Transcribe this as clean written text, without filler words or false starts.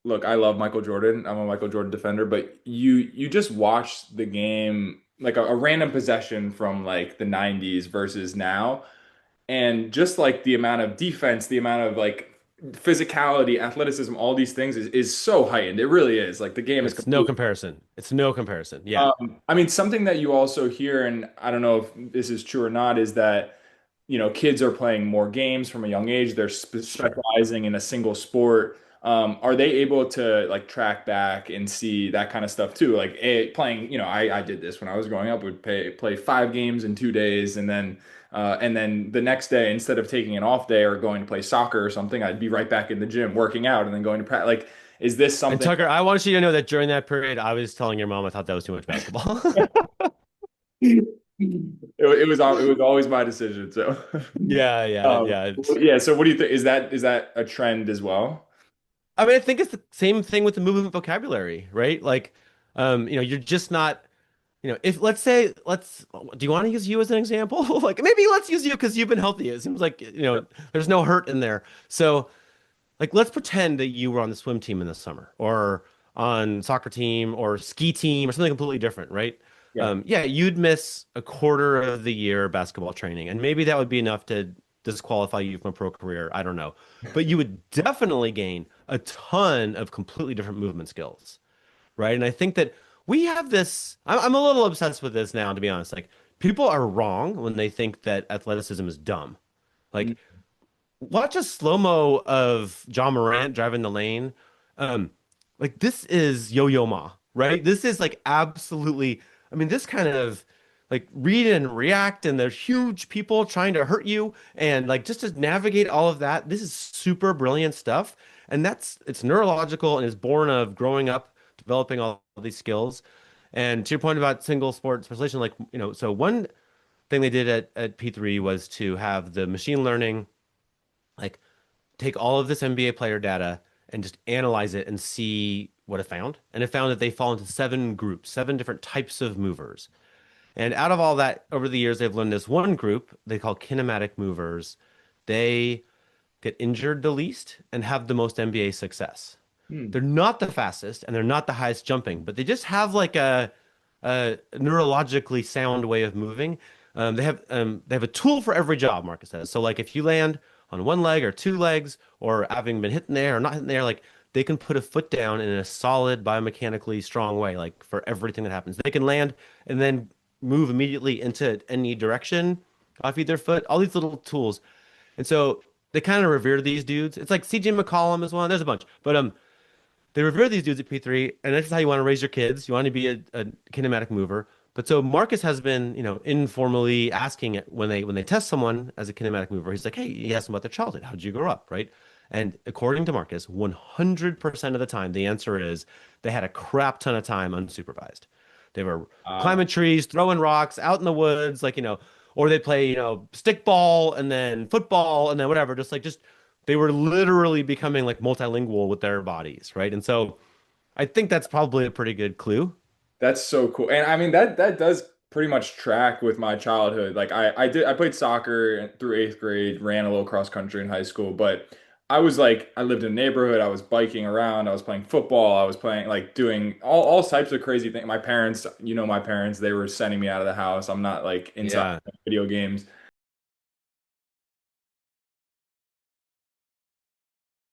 look, I love Michael Jordan. I'm a Michael Jordan defender, but you just watch the game like a random possession from like the 90s versus now, and just like the amount of defense, the amount of like physicality, athleticism, all these things is so heightened. It really is. Like the game is It's no completely. comparison. It's no comparison. Yeah. I mean, something that you also hear, and I don't know if this is true or not, is that kids are playing more games from a young age. They're Sure. specializing in a single sport. Are they able to like track back and see that kind of stuff too? Like playing, I did this when I was growing up. Would play 5 games in 2 days, and then the next day, instead of taking an off day or going to play soccer or something, I'd be right back in the gym working out and then going to practice. Like, is this And something? Tucker, I want you to know that during that period, I was telling your mom I thought that was too much basketball. It was always my decision. So, Yeah, yeah, yeah. yeah. So, what do you think? Is that a trend as well? I mean, I think it's the same thing with the movement vocabulary, right? Like, you're just not, if do you want to use you as an example? Like, maybe let's use you because you've been healthy. It seems like, there's no hurt in there. So, like, let's pretend that you were on the swim team in the summer or on soccer team or ski team or something completely different, right? Yeah. Yeah, you'd miss a quarter of the year basketball training, and maybe that would be enough to disqualify you from a pro career. I don't know. But you would definitely gain a ton of completely different movement skills, right? And I think that we have this, I'm a little obsessed with this now, to be honest. Like, people are wrong when they think that athleticism is dumb. Mm. Like, watch a slow-mo of John Morant driving the lane. Um, like this is Yo-Yo Ma, right? This is like absolutely, I mean, this kind of like read and react, and there's huge people trying to hurt you, and like just to navigate all of that, this is super brilliant stuff. And it's neurological and is born of growing up, developing all of these skills. And to your point about single sport specialization, like, so one thing they did at P3 was to have the machine learning like take all of this NBA player data and just analyze it and see what it found. And it found that they fall into 7 groups, 7 different types of movers. And out of all that, over the years, they've learned this one group they call kinematic movers. They get injured the least and have the most NBA success. Hmm. They're not the fastest and they're not the highest jumping, but they just have like a neurologically sound way of moving. They have a tool for every job, Marcus says. So like if you land on one leg or 2 legs, or having been hit in the air or not hit in the air, like they can put a foot down in a solid biomechanically strong way, like for everything that happens. They can land and then move immediately into any direction off either foot. All these little tools, and so they kind of revere these dudes. It's like CJ McCollum is one. There's a bunch, but they revere these dudes at P3, and this is how you want to raise your kids. You want to be a kinematic mover. But so Marcus has been, informally asking it when they test someone as a kinematic mover. He's like, hey, he asks them about their childhood. How did you grow up, right? And according to Marcus, 100% of the time, the answer is they had a crap ton of time unsupervised. They were Uh, climbing trees, throwing rocks out in the woods, like, or they play, stick ball and then football and then whatever, just they were literally becoming like multilingual with their bodies, right? And so I think that's probably a pretty good clue. that's so cool. And I mean that does pretty much track with my childhood. Like I played soccer through 8th grade, ran a little cross country in high school, but I lived in a neighborhood, I was biking around, I was playing football, I was playing like doing all types of crazy things. My parents, my parents, they were sending me out of the house. I'm not like inside Yeah. video games.